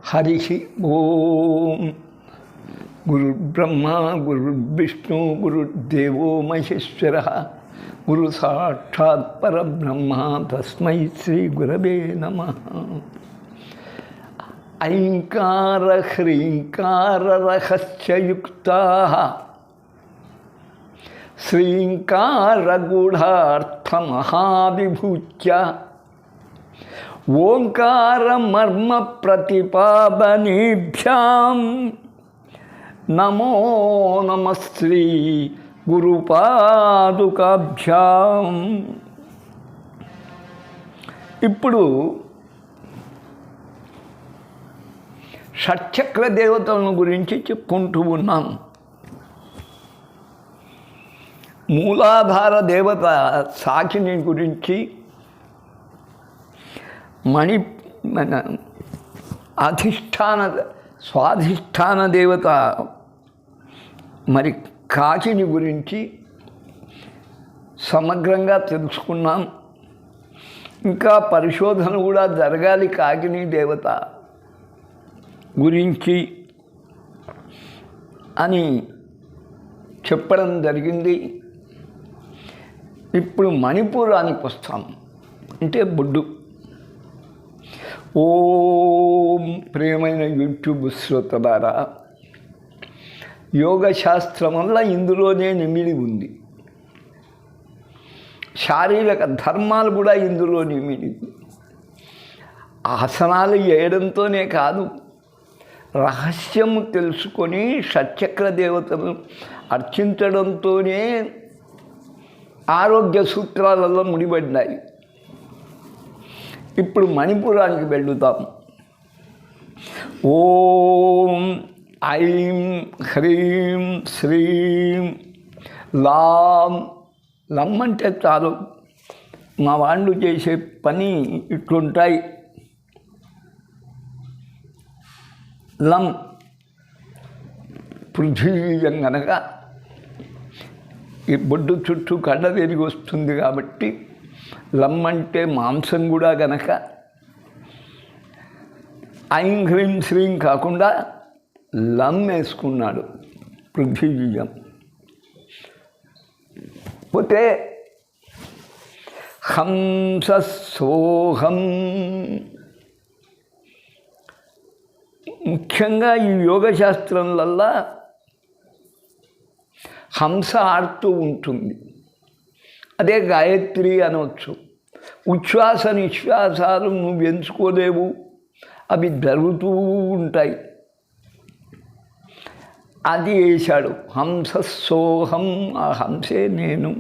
హరి ఓం. గురుర్బ్రహ్మ గురుర్విష్ణు గురుర్దేవో మహేశ్వర గురు సాక్షాత్ పరబ్రహ్మ తస్మై శ్రీ గురవే నమః. ఐంకార హ్రీంకార రహస్యయుక్తాః శ్రీంకార గూఢార్థమహావిభూత్య ఓంకార మర్మ ప్రతిపాదనేభ్యాం నమో నమః శ్రీ గురుపాదుకాభ్యాం. ఇప్పుడు షట్చక్ర దేవతలను గురించి చెప్పుకుంటూ ఉన్నాం. మూలాధార దేవత సాకిని గురించి, మన స్వాధిష్టాన దేవత మరి కాకిని గురించి సమగ్రంగా తెలుసుకున్నాం. ఇంకా పరిశోధన కూడా జరగాలి కాకిని దేవత గురించి అని చెప్పడం జరిగింది. ఇప్పుడు మణిపూరానికి వస్తాం. అంటే బొడ్డు. ఓం ప్రియమైన యూట్యూబ్ శ్రోతలారా, యోగశాస్త్రం వల్ల ఇందులోనే నిమిడి ఉంది. శారీరక ధర్మాలు కూడా ఇందులో నిమిడి. ఆసనాలు వేయడంతోనే కాదు, రహస్యము తెలుసుకొని షట్చక్ర దేవతను అర్చించడంతోనే ఆరోగ్య సూత్రాలలో ముడిపడినాయి. ఇప్పుడు మణిపురానికి వెళ్తాం. ఓం ఐం హ్రీం శ్రీం లాం. లం అంటే చాలు, మా వాళ్ళు చేసే పని ఇట్లుంటాయి. లం పృథ్వీయం గనక ఈ బొడ్డు చుట్టూ కండ తిరిగి వస్తుంది కాబట్టి లం అంటే మాంసం కూడా గనక ఐం హ్రీం శ్రీం కాకుండా లం వేసుకున్నాడు పృథ్వీయం. పోతే హంస సోహం. ముఖ్యంగా ఈ యోగశాస్త్రంలల్లా హంస ఆడుతూ ఉంటుంది. అదే గాయత్రి అనవచ్చు. ఉచ్ఛ్వాస నిశ్వాసాలు నువ్వు ఎంచుకోలేవు, అవి జరుగుతూ ఉంటాయి. అది వేశాడు హంస సోహం. ఆ హంసే నేను,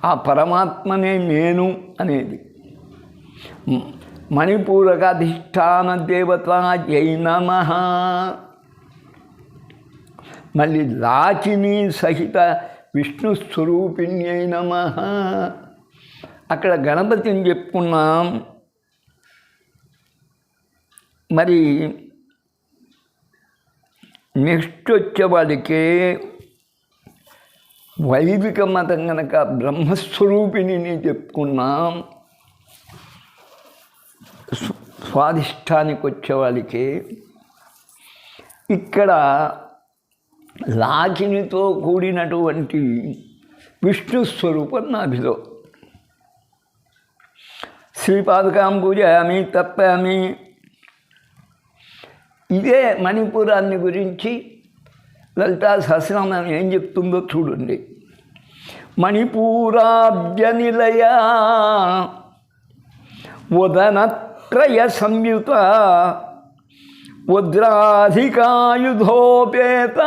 ఆ పరమాత్మనే నేను అనేది. మణిపూరకాధిష్టాన దేవత జై నమః. మళ్ళీ లాచిని సహిత విష్ణు స్వరూపిణ్యై నమః. అక్కడ గణపతిని చెప్పుకున్నాం. మరి నెక్స్ట్ వచ్చేవాడికే వైదిక మతం కనుక బ్రహ్మస్వరూపిణిని చెప్పుకున్నాం. స్వాధిష్టానికి వచ్చేవాడికి ఇక్కడ లాకినితో కూడినటువంటి విష్ణు స్వరూపం నాభిలో. శ్రీపాదుకాం పూజయామి తప్పామి. ఇదే మణిపురాన్ని గురించి లలితా సహస్రనామం ఏం చెప్తుందో చూడండి. మణిపూరాబ్జనిలయ వదనత్రయ సంయుత వజ్రాధికాయుధోపేత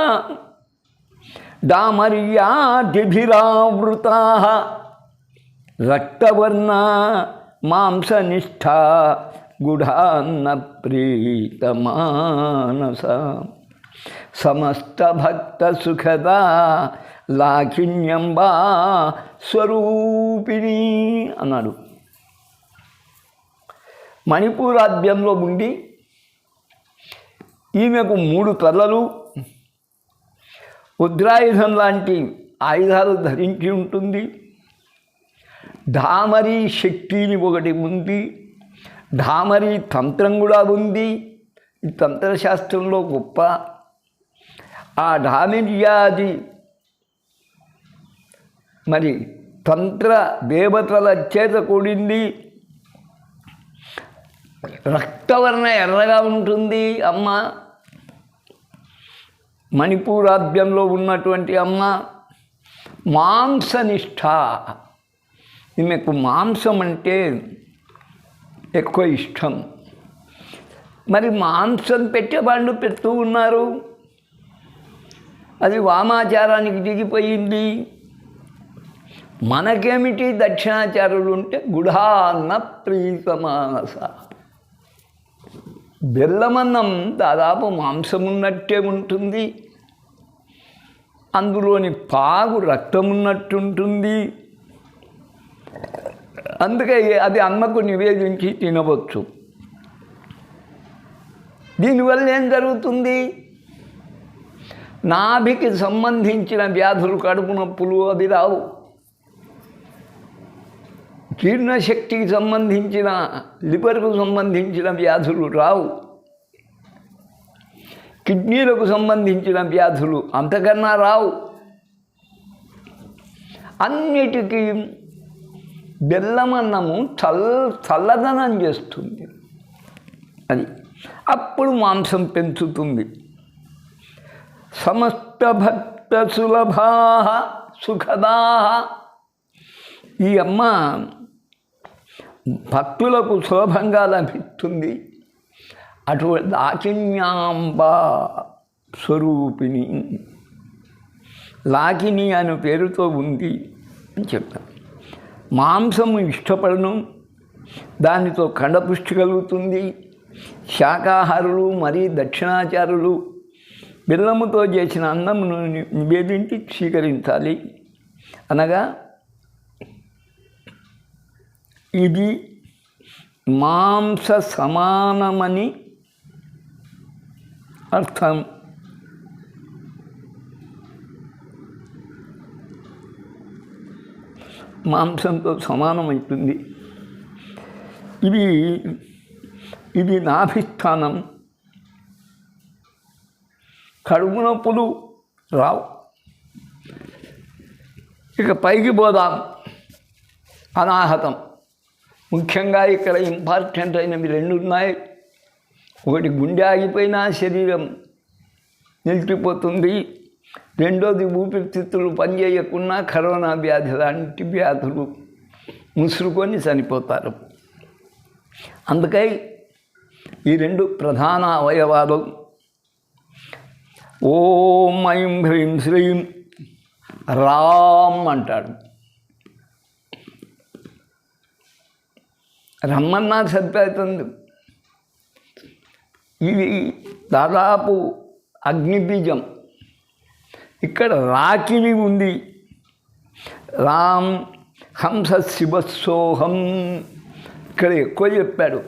డామర్యాదిభిరావృతా రక్తవర్ణ మాంసనిష్ఠా గుఢాన్న ప్రీతమానస సమస్త భక్త సుఖదా లాకిన్యంబా స్వరూపిణి అన్నాడు. మణిపూరాద్యంలో ఉండి ఈమెకు 3 తలలు, వజ్రాయుధం లాంటి ఆయుధాలు ధరించి ఉంటుంది. ధామరీ శక్తిని ఒకటి ఉంది, ధామరీ తంత్రం కూడా ఉంది. ఈ తంత్రశాస్త్రంలో గొప్ప ఆ ధామిర్యాది మరి తంత్ర దేవతల చేత కూడింది. రక్తవర్ణ ఎర్రగా ఉంటుంది అమ్మ. మణిపూరాభ్యంలో ఉన్నటువంటి అమ్మ మాంసనిష్ట. ఈమెకు మాంసం అంటే ఎక్కువ ఇష్టం. మరి మాంసం పెట్టేవాళ్ళు పెడుతూ ఉన్నారు, అది వామాచారానికి దిగిపోయింది. మనకేమిటి దక్షిణాచారులు ఉంటే గుఢాన్న ప్రీతమానస. బెల్లమన్నం దాదాపు మాంసం ఉన్నట్టే ఉంటుంది, అందులోని పాగు రక్తం ఉన్నట్టుంటుంది. అందుకే అది అమ్మకు నివేదించి తినవచ్చు. దీనివల్ల ఏం జరుగుతుంది? నాభికి సంబంధించిన వ్యాధులు, కడుపు నొప్పులు అవి రావు. జీర్ణశక్తికి సంబంధించిన, లివర్కు సంబంధించిన వ్యాధులు రావు. కిడ్నీలకు సంబంధించిన వ్యాధులు అంతకన్నా రావు. అన్నిటికీ బెల్లమన్నము చల్లదనం చేస్తుంది. అది అప్పుడు మాంసం పెంచుతుంది. సమస్త భక్త సులభా సుఖదా. ఈ అమ్మ భక్తులకు సులభంగా లభిస్తుంది. అటువంటి లాకిన్యాంబ స్వరూపిణి, లాకిని అనే పేరుతో ఉంది అని చెప్పాను. మాంసము ఇష్టపడను, దానితో కండపుష్టి కలుగుతుంది. శాకాహారులు మరీ దక్షిణాచారులు బెల్లముతో చేసిన అన్నమును నివేదించి స్వీకరించాలి. అనగా ఇది మాంస సమానమని అర్థం. మాంసంతో సమానమవుతుంది. ఇది నాభిస్థానం. కడుపు నొప్పులు రావు. ఇక పైకి పోదాం. అనాహతం. ముఖ్యంగా ఇక్కడ ఇంపార్టెంట్ అయినవి రెండు ఉన్నాయి. ఒకటి గుండె ఆగిపోయినా శరీరం నిలిచిపోతుంది. రెండోది ఊపిరితిత్తులు పనిచేయకుండా కరోనా వ్యాధి లాంటి వ్యాధులు ముసురుకొని చనిపోతారు. అందుకై ఈ రెండు ప్రధాన అవయవాలు. ఓం ఐం హ్రీం శ్రీం రామ్ అంటాడు. రమ్మన్నా సరిపోతుంది. ఇది దాదాపు అగ్నిబీజం. ఇక్కడ రాకిని ఉంది. రామ్ హంస శివస్సోహం. ఇక్కడ ఎక్కువ చెప్పాడు.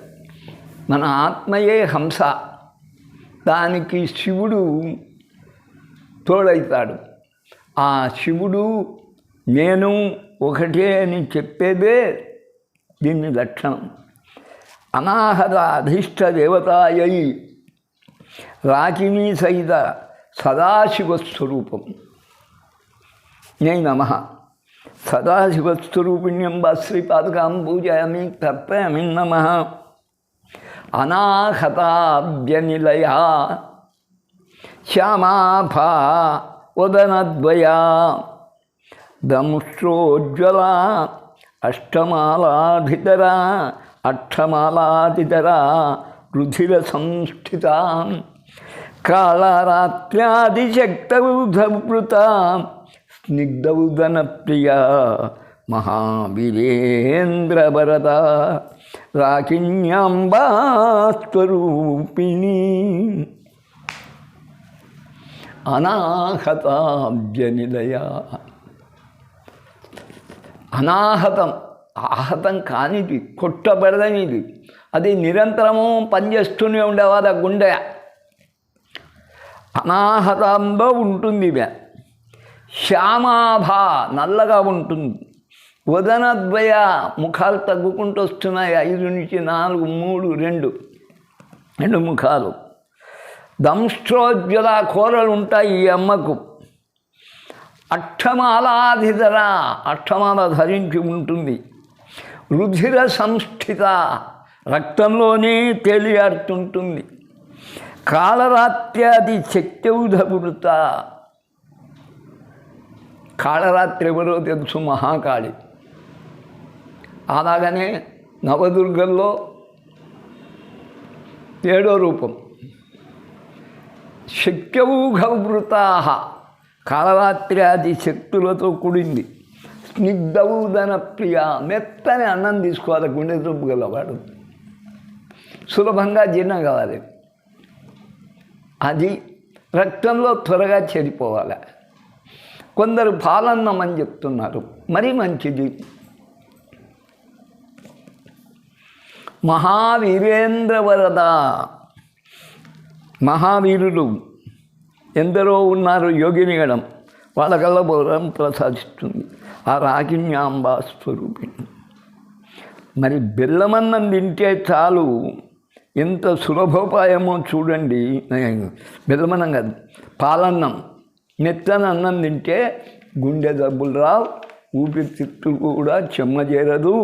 మన ఆత్మయే హంస, దానికి శివుడు తోడవుతాడు. ఆ శివుడు నేను ఒకటే అని చెప్పేదే దీని లక్షణం. అనాహత అధిష్ట దేవతాయై రాకినీ సహిత సదాశివస్వరూపం నే నమః. సదాశివస్వరూపిణ్యం శ్రీపాదకాం పూజయామి తర్పయామి నమః. అనాహతాభ్యనిలయా శ్యామాభా వదనద్వయా దముష్ట్రోజ్వలా అష్టమాలాధితరా రుధిర సంస్థిత కాళరాత్ర్యాదిశక్తౌధవృత స్నిగ్ధౌదన ప్రియ మహావీరేంద్రవరద రాకిన్యాంబా స్వరూపిణి. అనాహతాబ్జనిలయ. అనాహతం, ఆహతం కానిది, కొట్టబడదనిది, అది నిరంతరము పనిచేస్తూనే ఉండేవారు. ఆ గుండె అనాహతంలో ఉంటుంది. శ్యామాభ నల్లగా ఉంటుంది. వదనద్వయ ముఖాలు తగ్గుకుంటూ వస్తున్నాయి. 5 నుంచి 4, 3, 2 ముఖాలు. దంష్ట్రోజ్వల కూరలు ఉంటాయి ఈ అమ్మకు. అష్టమాలాధిధర అష్టమాల ధరించి ఉంటుంది. రుధిర సంస్థిత రక్తంలోనే తేలియాడుతుంటుంది. కాళరాత్ర్యాది శక్తౌధవృత కాళరాత్రి ఎవరో తెలుసు, మహాకాళి. అలాగనే నవదుర్గల్లో 7వ రూపం శక్తౌఘవృతా కాళరాత్ర్యాది శక్తులతో కూడింది. స్నిగ్ధౌదన ప్రియ మెత్తని అన్నం తీసుకోవాలి. గుండె జబ్బు గలవాడు సులభంగా జీర్ణం కావాలి. అది రక్తంలో త్వరగా చెడిపోవాలి. కొందరు పాలన్నం అని చెప్తున్నారు, మరీ మంచిది. మహావీరేంద్రవరద మహావీరులు ఎందరో ఉన్నారు యోగినిగడం, వాళ్ళకల్లా బోరం ప్రసాదిస్తుంది ఆ రాగిణ్యాంబా స్వరూపిణి. మరి బెల్లమన్నం తింటే చాలు, ఎంత సులభోపాయమో చూడండి. బెల్లమన్నం కాదు, పాలన్నం, మెత్తన అన్నం తింటే గుండె జబ్బులు రావు, ఊపిరితిత్తులు కూడా చెమ్మజేరదు.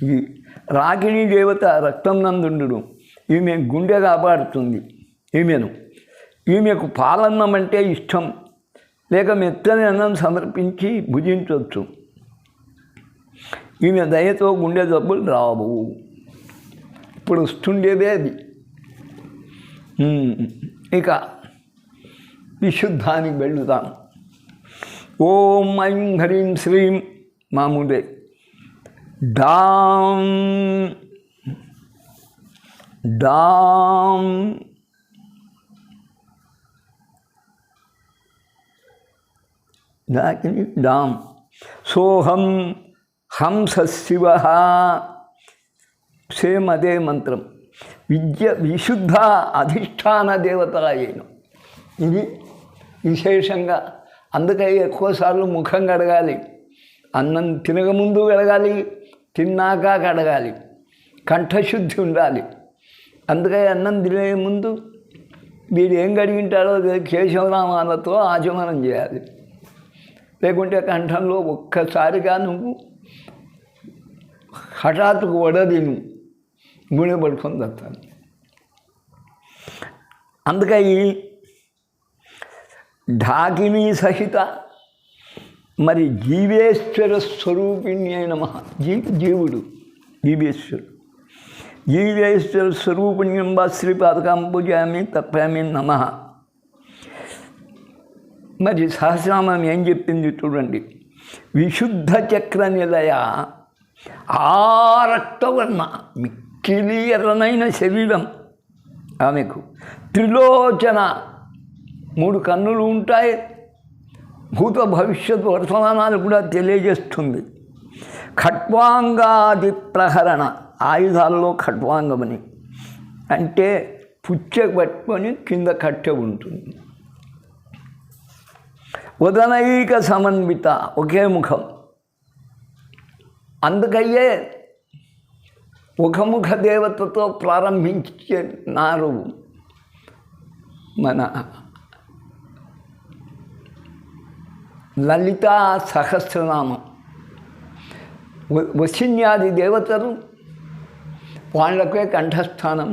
ఈ రాగిణి దేవత రక్తం నందుండు, ఈమె గుండె కాపాడుతుంది. ఈమెకు పాలన్నం అంటే ఇష్టం, లేక మెత్తని అన్నం సమర్పించి భుజించవచ్చు. ఈమె దయతో గుండె జబ్బులు రావు. ఇప్పుడు వస్తుండేదే అది. ఇక విశుద్ధానికి వెళుతాం. ఓం ఐం హ్రీం శ్రీం మామూలే డాం డాం దాకిని డాం సోహం హంస శివ. సేమ్ అదే మంత్రం. విశుద్ధ అధిష్టాన దేవత అయిన ఇది విశేషంగా. అందుకే ఎక్కువసార్లు ముఖం కడగాలి, అన్నం తినకముందు కడగాలి, తిన్నాక కడగాలి, కంఠశుద్ధి ఉండాలి. అందుకే అన్నం తినే ముందు వీడు ఏం కడిగింటాడో కేశవనామాలతో ఆచమనం చేయాలి. లేకుంటే కంఠంలో ఒక్కసారిగా నువ్వు హఠాత్తుకు వడదిను గుణి పడుకొని తత్తాను. అందుకే ఈ ఢాకిని సహిత మరి జీవేశ్వర స్వరూపిణి అయిన జీవుడు జీవేశ్వరుడు. జీవేశ్వర స్వరూపిణ్యంబ శ్రీపాదకం పూజామి తప్పామి నమః. మరి సహస్రనామం ఏం చెప్పింది చూడండి. విశుద్ధ చక్ర నిలయ ఆ రక్తవర్ణ మిక్కిలి ఎర్రనైన శరీరం ఆమెకు. త్రిలోచన 3 కన్నులు ఉంటాయి. భూత భవిష్యత్ వర్తమానాలు కూడా తెలియజేస్తుంది. ఖట్వాంగాది ప్రహరణ ఆయుధాల్లో ఖట్వాంగమని అంటే పుచ్చ పట్టుకొని కింద కట్టె ఉంటుంది. వదనైక సమన్విత ఒకే ముఖం. అందుకయ్యే ముఖముఖ దేవతతో ప్రారంభించినారు మన లలితా సహస్రనామం. వశిన్యాది దేవతలు వాళ్ళకే కంఠస్థానం.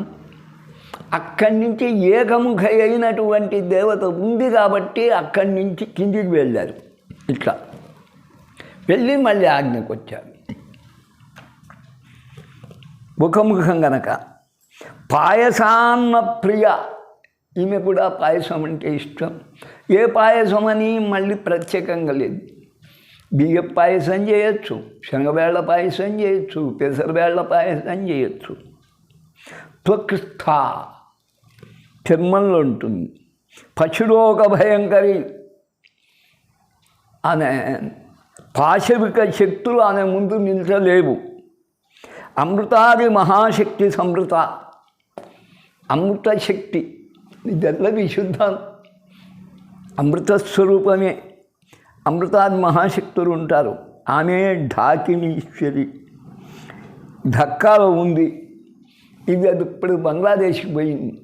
అక్కడి నుంచి ఏకముఖ అయినటువంటి దేవత ఉంది కాబట్టి అక్కడి నుంచి కిందికి వెళ్ళారు. ఇట్లా వెళ్ళి మళ్ళీ ఆజ్ఞకు వచ్చారు. ముఖముఖం గనక పాయసాన్న ప్రియ. ఈమె కూడా పాయసం అంటే ఇష్టం. ఏ పాయసం అని మళ్ళీ ప్రత్యేకంగా లేదు. బియ్య పాయసం చేయొచ్చు, శనగబేళ్ల పాయసం చేయొచ్చు, పెసరబేళ్ల పాయసం చేయొచ్చు. త్వక్స్థ చర్మంలో ఉంటుంది. పశురోగ భయంకరి అనే పాశవిక శక్తులు ఆమె ముందు నిలిచలేవు. అమృతాది మహాశక్తి సమృత, అమృత శక్తి. ఇదెల్ల విశుద్ధం, అమృతస్వరూపమే. అమృతాది మహాశక్తులు ఉంటారు. ఆమె ఢాకినీశ్వరి, ఢక్కాలో ఉంది. ఇది అది ఇప్పుడు బంగ్లాదేశ్కి పోయింది.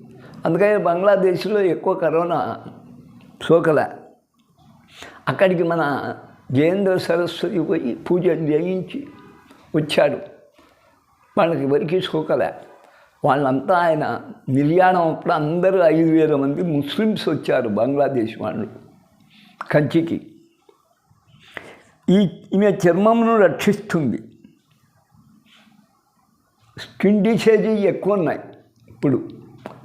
అందుకని బంగ్లాదేశ్లో ఎక్కువ కరోనా సోకలే. అక్కడికి మన జయేంద్ర సరస్వతి పోయి పూజలు చేయించి వచ్చాడు. వాళ్ళకి ఎవరికి సోకలే. వాళ్ళంతా ఆయన నిర్యాణం అప్పుడు అందరూ 5,000 మంది ముస్లిమ్స్ వచ్చారు బంగ్లాదేశ్ వాళ్ళు కంచికి. ఈమె చర్మమును రక్షిస్తుంది. స్కిన్ డిసీజెస్ ఎక్కువ ఉన్నాయి ఇప్పుడు.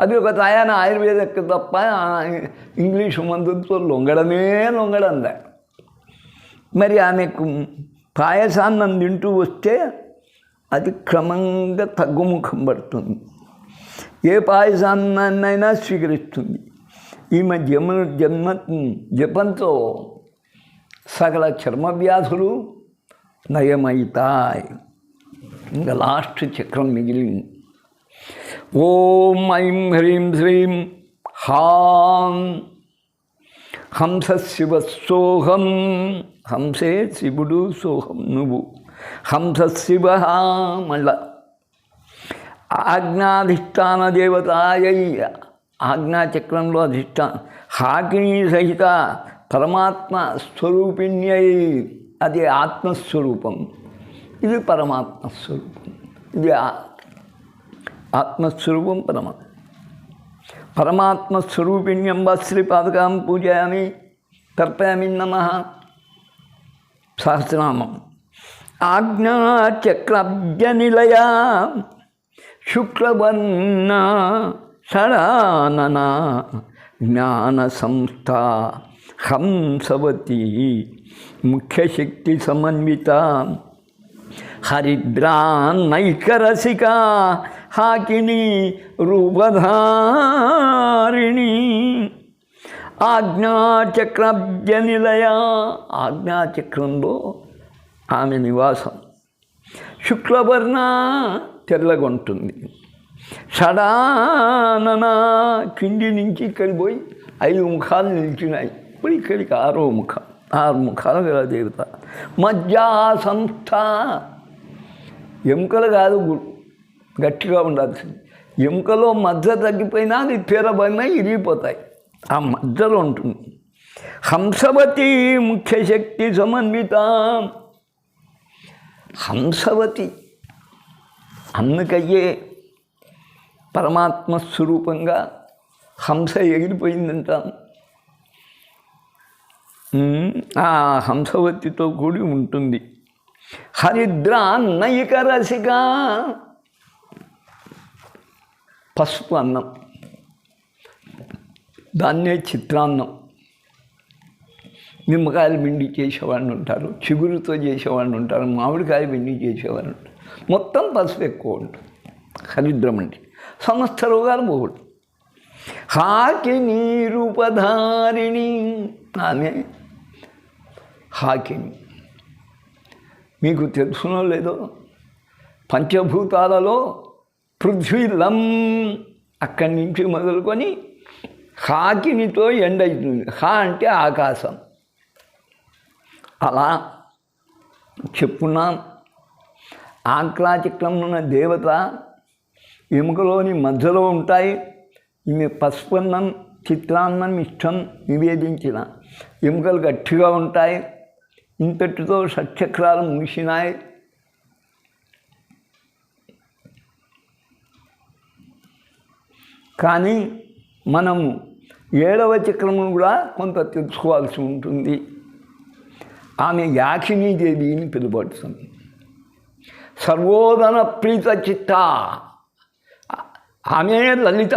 అది ఒక తాయాన ఆయుర్వేదకు తప్ప ఇంగ్లీషు మందులతో లొంగడందా. మరి ఆమెకు పాయసాన్నం తింటూ వస్తే అది క్రమంగా తగ్గుముఖం పడుతుంది. ఏ పాయసాన్నైనా స్వీకరిస్తుంది. ఈమె జపంతో సకల చర్మ వ్యాధులు నయమవుతాయి. ఇంకా లాస్ట్ చక్రం మిగిలింది. ఓం ఐం హ్రీం శ్రీం హాం హంస శివ సోహం. హంసే శివుడు, సోహం నువ్వు. హంస శివ మళ్ళా ఆజ్ఞాధిష్టాన దేవతాయై, ఆజ్ఞాచక్రంలో అధిష్టానం. హాకినీ సహిత పరమాత్మ స్వరూపిణ్యై, అది ఆత్మస్వరూపం, ఇది పరమాత్మ స్వరూపం. ఇది ఆత్మస్వరూపం పరమాత్మస్వరూపిణ్యం శ్రీపాదకాం పూజయామి తర్పయామి నమః. సహస్రనామం. ఆజ్ఞాచక్రాబ్జనిలయా శుక్లవర్ణ షడానన జ్ఞాన సంస్థ హంసవతి ముఖ్యశక్తి సమన్విత హరిద్రాన్నైకరసికా హాకిని రూపధారిణి. ఆజ్ఞాచక్రాబ్జనిలయ, ఆజ్ఞాచక్రంలో ఆమె నివాసం. శుక్లవర్ణ తెల్లగా ఉంటుంది. షడానన కింది నుంచి ఇక్కడికి పోయి 5 ముఖాలు నిలిచినాయి. ఇప్పుడు ఇక్కడికి 6వ ముఖం, 6 ముఖాలు గల దేవత. మధ్యా సంస్థ, ఎముకలు కాదు గట్టిగా ఉండాల్సింది. ఎముకలో మధ్య తగ్గిపోయినా అది పేరబడినా ఇరిగిపోతాయి. ఆ మధ్యలో ఉంటుంది. హంసవతి ముఖ్యశక్తి సమన్విత. హంసవతి అందుకయ్యే పరమాత్మ స్వరూపంగా హంస ఎగిరిపోయిందంటాం. ఆ హంసవతితో కూడి ఉంటుంది. హరిద్రాన్నయిక రసిక, పసుపు అన్నం, దాన్నే చిత్రాన్నం. నిమ్మకాయలు పిండి చేసేవాళ్ళు ఉంటారు, చిగురుతో చేసేవాళ్ళు ఉంటారు, మామిడికాయ పిండి చేసేవాళ్ళు ఉంటారు. మొత్తం పసుపు ఎక్కువ ఉంటుంది. హరిద్రం అంటే సమస్త రోగాలు పోగొట్టు. హాకిని రూపధారిణి, ఆమె హాకిని. మీకు తెలుసునో లేదో, పంచభూతాలలో పృథ్వీలం అక్కడి నుంచి మొదలుకొని హాకినితో ఎండ్ అవుతుంది. హా అంటే ఆకాశం. అలా చెప్పున్నాం. ఆజ్ఞాచక్రంలో ఉన్న దేవత ఎముకలోని మధ్యలో ఉంటాయి. ఈమె పసుపన్నం చిత్రాన్నం ఇష్టం నివేదించిన. ఎముకలు గట్టిగా ఉంటాయి. ఇంతటితో షట్చక్రాలు ముగిసినాయి. కానీ మనము 7వ చక్రమును కూడా కొంత తెలుసుకోవాల్సి ఉంటుంది. ఆమె యాక్షిణీదేవి అని పిలువబడుతుంది. సర్వోదన ప్రీత చిత్త, ఆమె లలిత,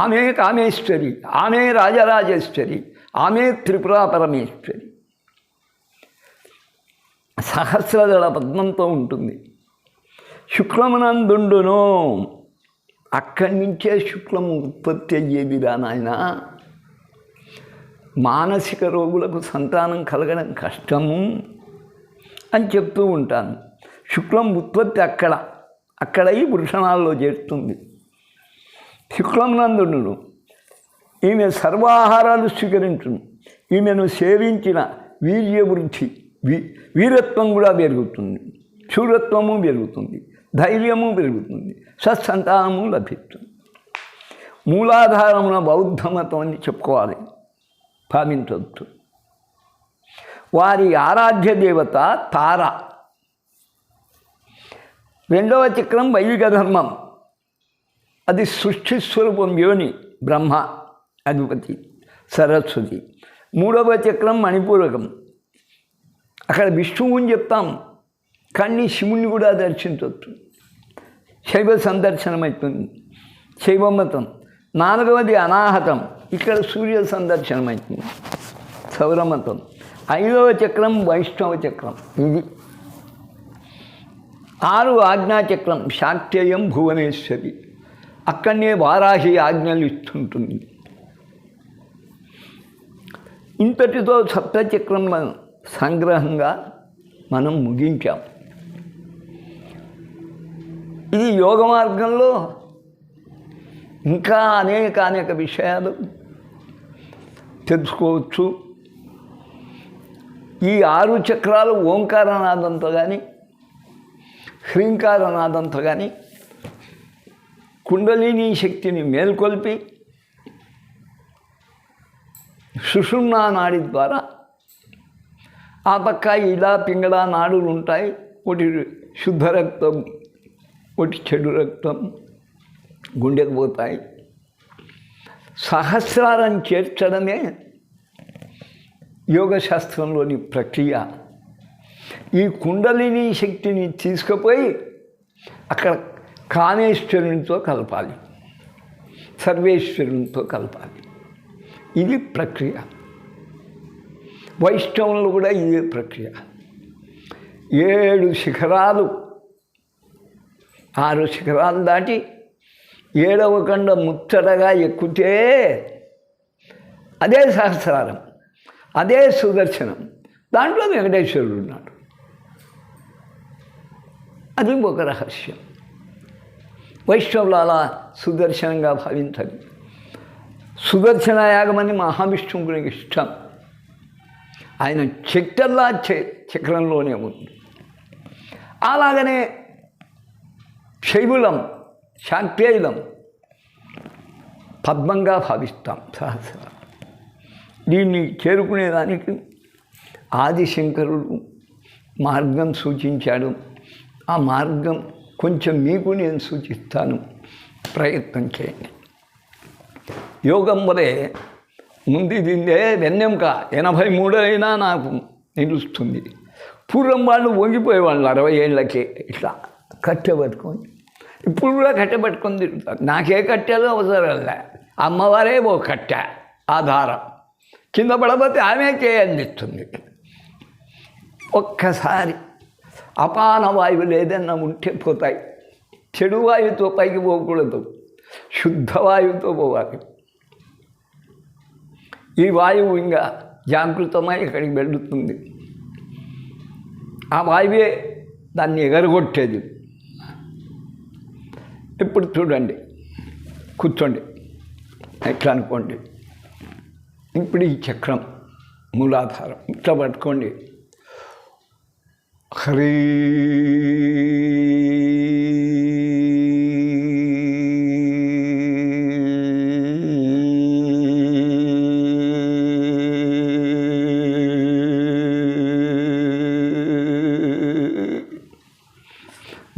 ఆమె కామేశ్వరి, ఆమె రాజరాజేశ్వరి, ఆమె త్రిపురా పరమేశ్వరి. సహస్రదళ పద్మంతో ఉంటుంది. శుక్లమునందుండును, అక్కడి నుంచే శుక్లము ఉత్పత్తి అయ్యేదిరా నాయన. మానసిక రోగులకు సంతానం కలగడం కష్టము అని చెప్తూ ఉంటాను. శుక్లం ఉత్పత్తి అక్కడై వృషణాల్లో చేస్తుంది. శుక్లమునందుండును. ఈమె సర్వాహారాలు స్వీకరించును. ఈమెను సేవించిన వీర్యవృద్ధి, వీరత్వం కూడా పెరుగుతుంది, శూరత్వము పెరుగుతుంది, ధైర్యము పెరుగుతుంది, సత్సంతానము లభిస్తుంది. మూలాధారమున బౌద్ధ మతం అని చెప్పుకోవాలి, భావించవచ్చు. వారి ఆరాధ్య దేవత తార. రెండవ చక్రం వైదిక ధర్మం, అది సృష్టి స్వరూపం యోని బ్రహ్మ అధిపతి సరస్వతి. మూడవ చక్రం మణిపూరకం, అక్కడ విష్ణువుని చెప్తాం కానీ శివుణ్ణి కూడా దర్శించవచ్చు, శైవ సందర్శనం అవుతుంది, శైవ మతం. నాలుగవది అనాహతం, ఇక్కడ సూర్య సందర్శనం అవుతుంది, సౌరమతం. ఐదవ చక్రం వైష్ణవ చక్రం, ఇది. 6 ఆజ్ఞాచక్రం శాక్తేయం భువనేశ్వరి, అక్కడనే వారాహి ఆజ్ఞలు ఇస్తుంటుంది. ఇంతటితో సప్తచక్రం సంగ్రహంగా మనం ముగించాం. ఇది యోగ మార్గంలో ఇంకా అనేక విషయాలు తెలుసుకోవచ్చు. ఈ 6 చక్రాలు ఓంకారనాదంతో కానీ హ్రీంకారనాదంతో కానీ కుండలిని శక్తిని మేల్కొల్పి సుషుమ్నా నాడి ద్వారా ఆ పక్క ఇలా పింగళ నాడులు ఉంటాయి, ఒకటి శుద్ధ రక్తం, ఒకటి చెడు రక్తం గుండెకు పోతాయి. సహస్రారం చేర్చడమే యోగశాస్త్రంలోని ప్రక్రియ. ఈ కుండలిని శక్తిని తీసుకుపోయి అక్కడ కామేశ్వరునితో కలపాలి, సర్వేశ్వరునితో కలపాలి. ఇది ప్రక్రియ. వైష్ణవులు కూడా ఇదే ప్రక్రియ. 7 శిఖరాలు, 6 శిఖరాలు దాటి 7వ కొండ ముచ్చటగా ఎక్కుతే అదే సహస్రారం, అదే సుదర్శనం, దాంట్లో వెంకటేశ్వరుడు ఉన్నాడు. అది ఒక రహస్యం. వైష్ణవులు అలా సుదర్శనంగా భావించాలి. సుదర్శన యాగమని మహావిష్ణువునికి ఇష్టం. ఆయన చక్రల్లా చక్రంలోనే ఉంది. అలాగనే శైవులం, శాక్తేయులం పద్మంగా భావిస్తాం సహస్రం. దీన్ని చేరుకునేదానికి ఆదిశంకరుడు మార్గం సూచించాడు. ఆ మార్గం కొంచెం మీకు నేను సూచిస్తాను, ప్రయత్నం చేయండి. యోగం వలె ముందు దిందే వెన్నెంక 83 అయినా నాకు నిలుస్తుంది. పూర్వం వాళ్ళు వంగిపోయేవాళ్ళు 60 ఏళ్ళకే ఇట్లా కట్టె పట్టుకొని. ఇప్పుడు కూడా కట్టె పట్టుకొని తిరుగుతారు. నాకే కట్టెలు అవసరంలే, అమ్మవారే ఓ కట్టె ఆధారం, కింద పడబోతే ఆమెకే అందిస్తుంది. ఒక్కసారి అపాన వాయువులు ఏదన్నా ఉంటే పోతాయి. చెడు వాయువుతో పైకి పోకూడదు, శుద్ధ వాయువుతో పోవాలి. ఈ వాయువు ఇంకా జాగృతమై ఇక్కడికి వెళ్తుంది. ఆ వాయువే దాన్ని ఎగరగొట్టేది. ఇప్పుడు చూడండి, కూర్చోండి, ఎట్లా అనుకోండి. ఇప్పుడు ఈ చక్రం మూలాధారం ఇట్లా పట్టుకోండి. హరి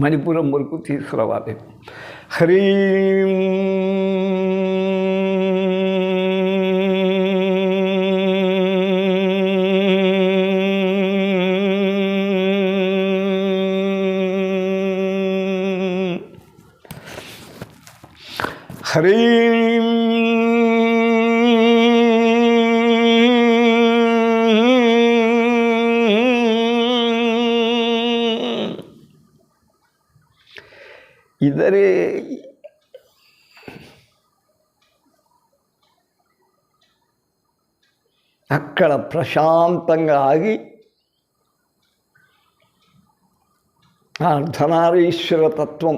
మణిపురం వరకు తీసుకురావాలి. హ్రీం హ్రీం ఇదరే అక్కడ ప్రశాంతంగా ఆగి ఆ అర్ధనారీశ్వర తత్వం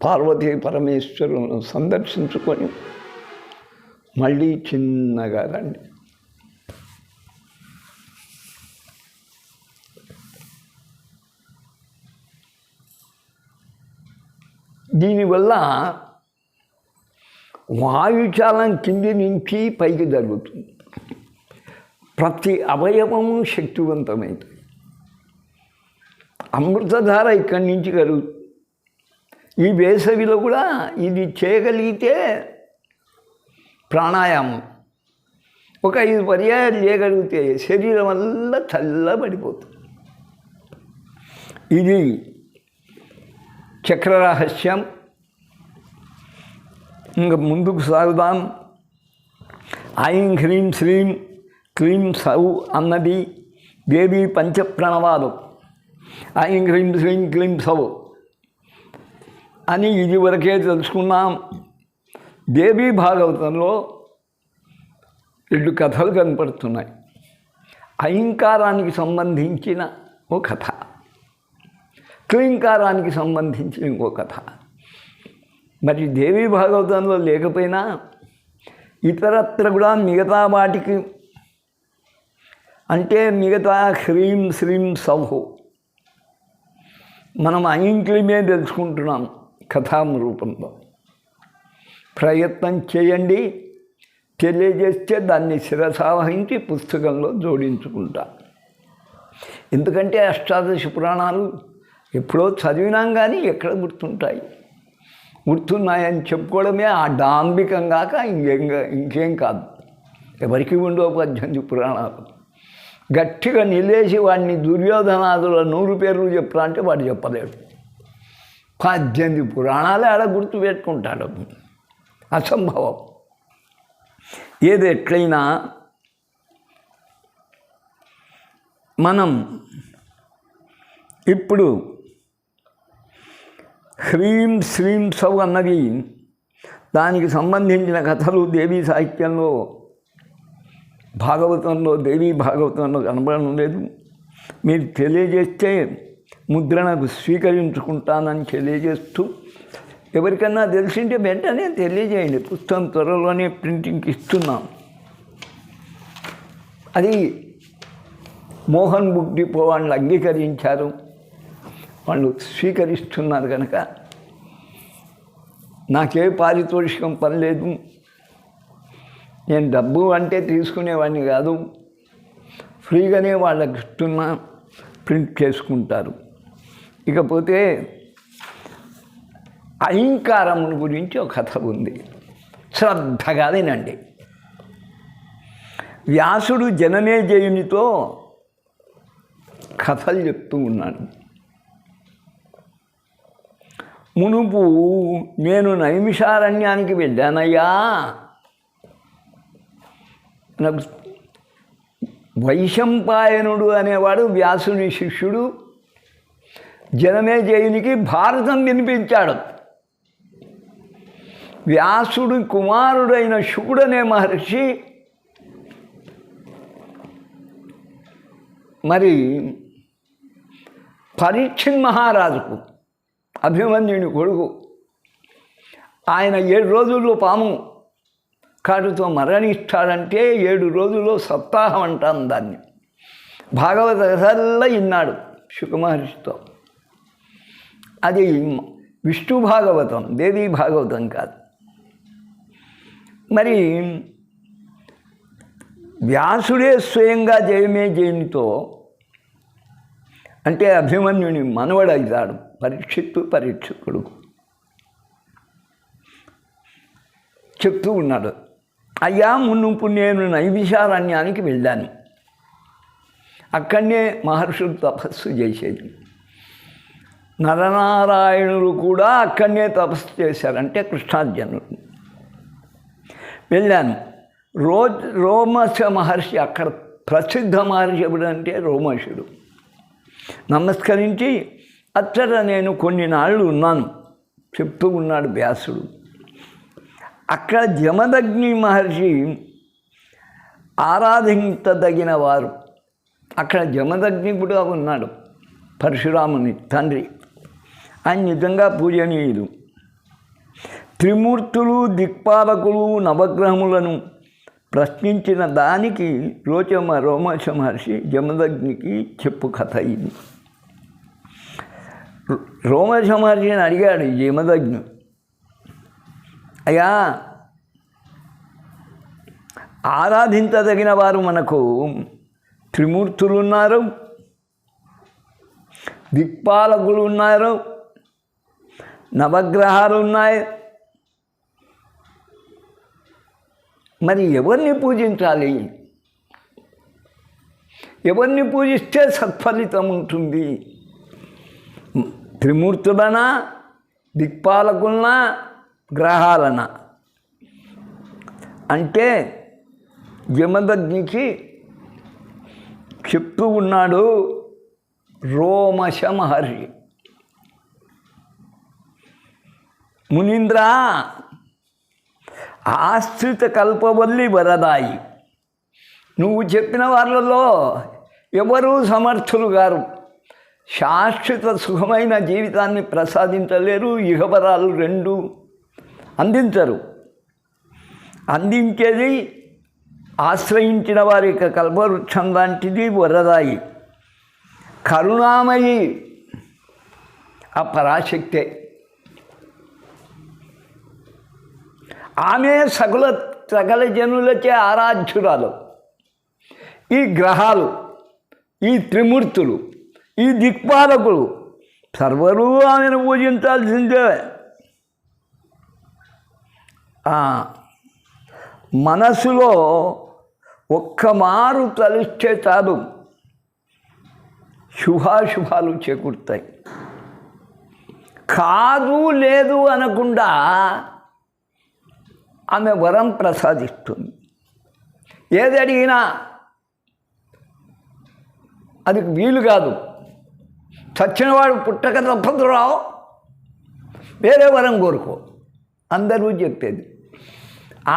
పార్వతీ పరమేశ్వరులను సందర్శించుకొని మళ్ళీ చిన్నగా రండి. దీనివల్ల వాయుచాలం కింది నుంచి పైకి జరుగుతుంది. ప్రతి అవయవము శక్తివంతమైంది. అమృతధార ఇక్కడి నుంచి కలుగుతుంది. ఈ వేసవిలో కూడా ఇది చేయగలిగితే ప్రాణాయామం ఒక 5 పర్యాయాలు చేయగలిగితే శరీరం వల్ల చల్లబడిపోతుంది. ఇది చక్రరహస్యం. ఇంకా ముందుకు సాగుదాం. ఐం హ్రీం శ్రీం క్లీం సౌ అన్నది దేవి పంచప్రణవాలు. ఐం హ్రీం శ్రీం క్లీం సౌ అని ఇదివరకే తెలుసుకున్నాం. దేవీ భాగవతంలో 2 కథలు కనపడుతున్నాయి. ఐంకారానికి సంబంధించిన ఓ కథ, క్లీంకారానికి సంబంధించిన ఇంకో కథ. మరి దేవీ భాగవతంలో లేకపోయినా ఇతరత్ర కూడా మిగతా వాటికి, అంటే మిగతా హ్రీం శ్రీం సౌహు మనం ఐంక్లీమే తెలుసుకుంటున్నాం కథాం రూపంలో. ప్రయత్నం చేయండి, తెలియజేస్తే దాన్ని శిరసావహించి పుస్తకంలో జోడించుకుంటా. ఎందుకంటే అష్టాదశ పురాణాలు ఎప్పుడో చదివినాం కానీ ఎక్కడ గుర్తుంటాయి? గుర్తున్నాయని చెప్పుకోవడమే ఆ డాంబికం కాక ఇంకేం కాదు. ఎవరికి ఉండో 18 పురాణాలు. గట్టిగా నిలేసి వాడిని దుర్యోధనాదుల 100 పేర్లు చెప్తా అంటే వాడు చెప్పలేడు. 18 పురాణాలే ఆడ గుర్తు పెట్టుకుంటాడు. అసంభవం. ఏది ఎట్లయినా మనం ఇప్పుడు హ్రీం శ్రీం సౌ అన్నది దానికి సంబంధించిన కథలు దేవీ సాహిత్యంలో, భాగవతంలో, దేవీ భాగవతంలో కనబడడం లేదు. మీరు తెలియజేస్తే ముద్రణకు స్వీకరించుకుంటానని తెలియజేస్తూ, ఎవరికన్నా తెలిసింటే వెంటనే తెలియజేయండి. పుస్తకం త్వరలోనే ప్రింటింగ్కి ఇస్తున్నాం. అది మోహన్ బుక్ డిపో వాళ్ళు అంగీకరించారు, వాళ్ళు స్వీకరిస్తున్నారు కనుక నాకే పారితోషికం పనిలేదు. నేను డబ్బు అంటే తీసుకునేవాడిని కాదు, ఫ్రీగానే వాళ్ళకి ఇస్తున్నా, ప్రింట్ చేసుకుంటారు. ఇకపోతే ఐంకారం గురించి ఒక కథ ఉంది, శ్రద్ధగా వినండి. వ్యాసుడు జనమేజయునితో కథలు చెప్తూ ఉన్నాడు. మునుపు నేను నైమిషారణ్యానికి వెళ్ళానయ్యా. నాకు వైశంపాయనుడు అనేవాడు వ్యాసుని శిష్యుడు జనమేజయునికి భారతం వినిపించాడు. వ్యాసుడు కుమారుడైన శుకుడనే మహర్షి మరి పరీక్షిత్ మహారాజుకు, అభిమన్యుని కొడుకు, ఆయన 7 రోజుల్లో పాము కాటుతో మరణిస్తాడంటే 7 రోజుల్లో సప్తాహం అంటాను దాన్ని. భాగవత కథల్లా ఇన్నాడు శుకమహర్షితో. అది విష్ణు భాగవతం, దేవీ భాగవతం కాదు. మరి వ్యాసుడే స్వయంగా జయమేజయునితో, అంటే అభిమన్యుని మనవడైతాడు పరీక్షిత్తుడు, చెప్తూ ఉన్నాడు. అయ్యా, మునుపు నేను నైమిషారణ్యానికి వెళ్ళాను. అక్కడనే మహర్షులు తపస్సు చేసేది. నరనారాయణులు కూడా అక్కడనే తపస్సు చేశారంటే కృష్ణార్జునుడు. వెళ్ళాను. రోమశ మహర్షి, అక్కడ ప్రసిద్ధ మహర్షి ఎవడంటే రోమశుడు. నమస్కరించి అచ్చట నేను కొన్ని నాళ్ళు ఉన్నాను చెప్తూ ఉన్నాడు వ్యాసుడు. అక్కడ జమదగ్ని మహర్షి ఆరాధించదగిన వారు. అక్కడ జమదగ్ని కూడా ఉన్నాడు, పరశురాముని తండ్రి. ఆయన నిజంగా పూజనీయులు. త్రిమూర్తులు, దిక్పాలకులు, నవగ్రహములను ప్రశ్నించిన దానికి రోమశ మహర్షి జమదగ్నికి చెప్పు కథ ఇది. రోమశ మహర్షిని అడిగాడు యమదగ్ని, అయ్యా ఆరాధించదగిన వారు మనకు త్రిమూర్తులు ఉన్నారు, దిక్పాలకులు ఉన్నారు, నవగ్రహాలు ఉన్నాయి, మరి ఎవరిని పూజించాలి? ఎవరిని పూజిస్తే సత్ఫలితం ఉంటుంది? త్రిమూర్తులనా, దిక్పాలకులనా, గ్రహాలనా? అంటే యమదగ్నికి చెప్తూ ఉన్నాడు రోమశ మహర్షి, మునీంద్ర, ఆశ్రిత కల్పవల్లి వరదాయి, నువ్వు చెప్పిన వాళ్ళలో ఎవరూ సమర్థులు గారు, శాశ్వత సుఖమైన జీవితాన్ని ప్రసాదించలేరు, ఇహపరాలు రెండు అందించరు. అందించేది ఆశ్రయించిన వారికి కల్పవృక్షం లాంటిది వరదాయి, కరుణామయి ఆ పరాశక్తే. ఆమె సకల జనులచే ఆరాధ్యురాలు. ఈ గ్రహాలు, ఈ త్రిమూర్తులు, ఈ దిక్పాలకులు సర్వరూ ఆమెను పూజించాల్సిందే. మనసులో ఒక్క మారు తలిస్తే చాలు శుభాశుభాలు చేకూరుతాయి. కాదు లేదు అనకుండా ఆమె వరం ప్రసాదిస్తుంది. ఏది అడిగినా అది వీలు కాదు, చచ్చినవాడు పుట్టక తప్పదు రావు, వేరే వరం కోరుకో, అందరూ చెప్పేది.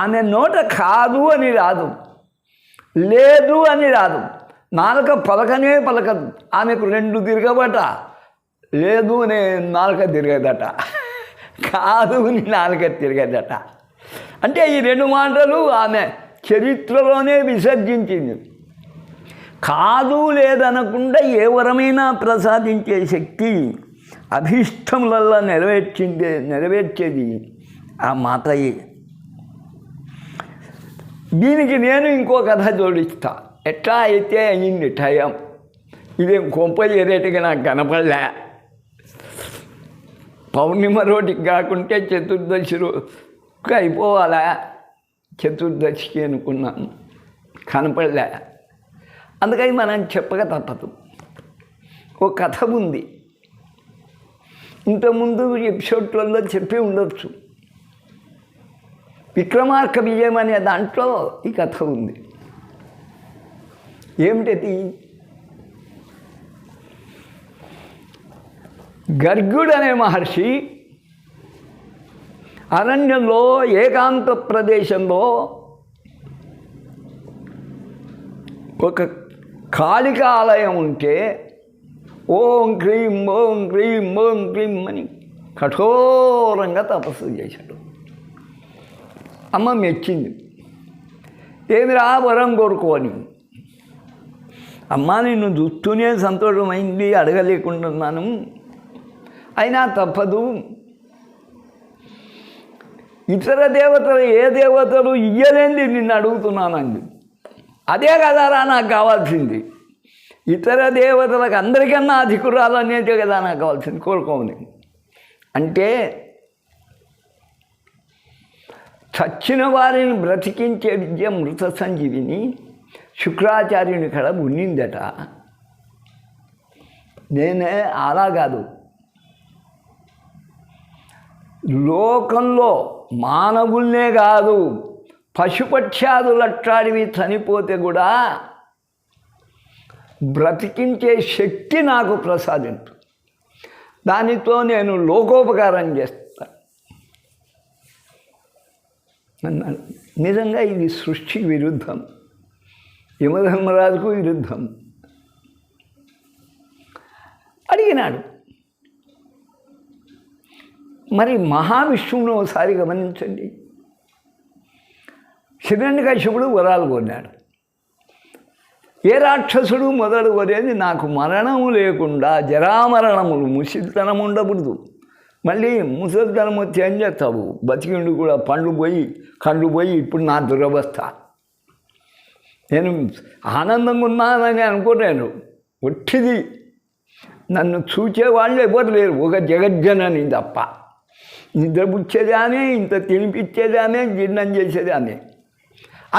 ఆమె నోట కాదు అని రాదు, లేదు అని రాదు, నాలుక పలకనే పలకదు. ఆమెకు రెండు తిరగబట, లేదు అనే నాలుక తిరగదట, కాదు అని నాలుక తిరగదట. అంటే ఈ రెండు మాటలు ఆమె చరిత్రలోనే విసర్జించింది. కాదు లేదనకుండా ఏ వరమైనా ప్రసాదించే శక్తి, అభీష్టములల్లా నెరవేర్చేది ఆ మాతయే. దీనికి నేను ఇంకో కథ జోడిస్తా. ఎట్లా అయితే అయింది టైం, ఇదేం కొంప చేరేట్టుగా నాకు కనపడలే. పౌర్ణిమ రోటికి కాకుంటే చతుర్దశి రోజుకి అయిపోవాలా, చతుర్దశికి అనుకున్నాను, కనపడలే. అందుకని మనం చెప్పక తప్పదు. ఓ కథ ఉంది, ఇంతకుముందు ఎపిసోడ్లలో చెప్పి ఉండొచ్చు. విక్రమార్క విజయం అనే దాంట్లో ఈ కథ ఉంది. ఏమిటది? గర్గుడు అనే మహర్షి అరణ్యంలో ఏకాంత ప్రదేశంలో ఒక కాళిక ఆలయం ఉంటే ఓం క్రీం ఓం క్రీం ఓం క్రీం అని కఠోరంగా తపస్సు చేశాడు. అమ్మ మెచ్చింది. ఏమిరా వరం కోరుకోని. అమ్మ నిన్ను చూస్తూనే సంతోషమైంది, అడగలేకుంటున్నాను, అయినా తప్పదు. ఇతర దేవతలు ఏ దేవతలు ఇయ్యలేంది నిన్ను అడుగుతున్నానండి. అదే కదారా నాకు కావాల్సింది. ఇతర దేవతలకు అందరికన్నా అధికురాలనేదే కదా నాకు కావాల్సింది, కోరుకోమని. అంటే చచ్చిన వారిని బ్రతికించే విద్య మృత సంజీవిని శుక్రాచార్యుని కడ ఉన్నిందట. నేనే అలా కాదు, లోకంలో మానవుల్నే కాదు పశుపక్ష్యాదులట్టాడివి చనిపోతే కూడా బ్రతికించే శక్తి నాకు ప్రసాదించు, దానితో నేను లోకోపకారం చేస్తాను అన్నాడు. నిజంగా ఇది సృష్టికి విరుద్ధం, యమధర్మరాజుకు విరుద్ధం. అడిగినాడు. మరి మహావిష్ణువును ఒకసారి గమనించండి. హిరణ్యకశిపుడు వరాలు కోరినాడు. ఏ రాక్షసుడు మొదలు కోరేది నాకు మరణము లేకుండా జరామరణములు ముసిల్తనం ఉండకూడదు. మళ్ళీ ముసలితనం వచ్చి ఏం చేస్తావు? బతికిండు కూడా కళ్ళు పోయి ఇప్పుడు నా దురవస్థ. నేను ఆనందంగా ఉన్నానని అనుకోలేను. ఒట్టిది నన్ను చూచేవాళ్ళు ఎవరు లేరు, ఒక జగజ్జనని తప్ప. నిద్రపుచ్చేదానే, ఇంత తినిపించేదానే, జీర్ణం చేసేదానే,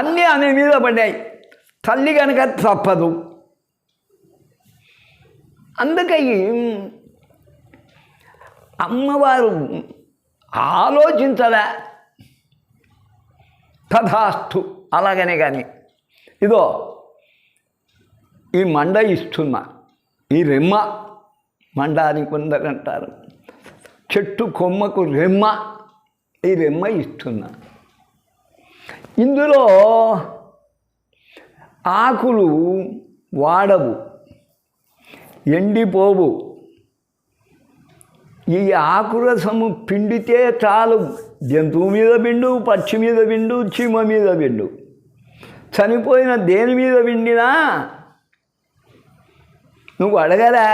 అన్నీ ఆమె మీద పడ్డాయి. తల్లి కనుక తప్పదు. అందుకని అమ్మవారు ఆలోచించలే, తథాస్తు అలాగనే. కానీ ఇదో ఈ మండ ఇస్తున్నా, ఈ రెమ్మ మండ అని కొందరు అంటారు, చెట్టు కొమ్మకు రెమ్మ, ఈ రెమ్మ ఇస్తున్నా. ఇందులో ఆకులు వాడవు, ఎండిపోవు. ఈ ఆకురసము పిండితే చాలు. జంతువు మీద పిండు, పక్షి మీద పిండు, చీమ మీద పిండు, చనిపోయిన దేని మీద పిండినా నువ్వు అడగలే.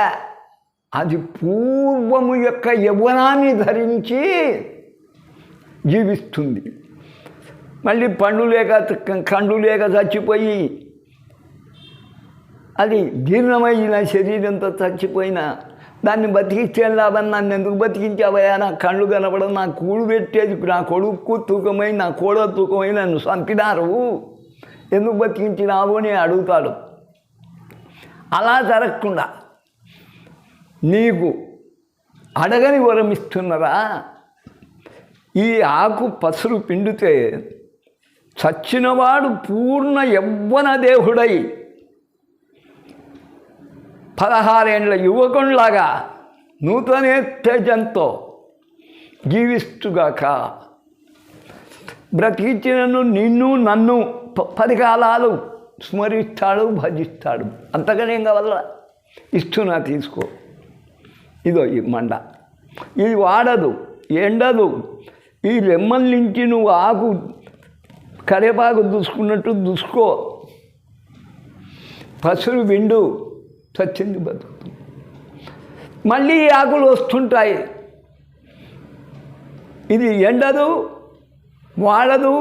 అది పూర్వము యొక్క యవ్వనాన్ని ధరించి జీవిస్తుంది. మళ్ళీ పండు లేక కండు లేక చచ్చిపోయి అది జీర్ణమైన శరీరంతో చచ్చిపోయినా దాన్ని బతికించే లాభం. నన్ను ఎందుకు బతికించావయ్యా? నా కళ్ళు కనపడదు, నా కూడు పెట్టేది, నా కొడుకు తూకమై, నా కోడ తూకమై నన్ను చంపినారు, ఎందుకు బతికించినావు అని అడుగుతాడు. అలా జరగకుండా నీకు అడగని వరం ఇస్తున్నారా? ఈ ఆకు పసురు పిండితే చచ్చినవాడు పూర్ణ యవ్వన దేహుడై 16 ఏళ్ళ యువకునిలాగా నూతనే తేజంతో జీవిస్తుగాక. బ్రతికించినను నిన్ను నన్ను 10 కాలాలు స్మరిస్తాడు, భజిస్తాడు. అంతగానే కావాల ఇస్తున్నా, తీసుకో. ఇదో ఈ మండ, ఇది వాడదు, ఎండదు. ఈ రెమ్మల నుంచి నువ్వు ఆకు కరేపాకు దూసుకున్నట్టు దూసుకో. పసురు విండు, చచ్చింది బతుకుతుంది. మళ్ళీ ఈ ఆకులు వస్తుంటాయి. ఇది ఎండదు, వాడదు,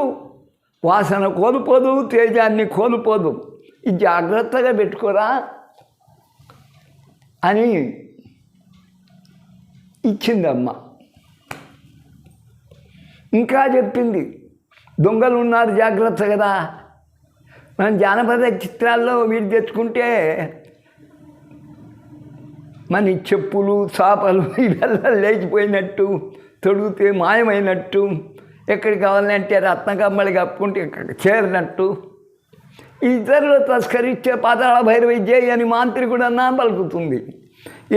వాసన కోల్పోదు, తేజాన్ని కోల్పోదు. ఇది జాగ్రత్తగా పెట్టుకోరా అని ఇచ్చిందమ్మ. ఇంకా చెప్పింది, దొంగలు ఉన్నారు జాగ్రత్త కదా. మనం జానపద చిత్రాల్లో వీరు తెచ్చుకుంటే మన చెప్పులు, చాపలు ఇవెల్లా లేచిపోయినట్టు, తొడిగితే మాయమైనట్టు, ఎక్కడికి కావాలంటే రత్నకమ్మలు కప్పుకుంటే చేరినట్టు, ఇతరులు తస్కరిచ్చే పాతాళ భైరవి జై అని మాంత్రికుడు అన్నా పలుకుతుంది,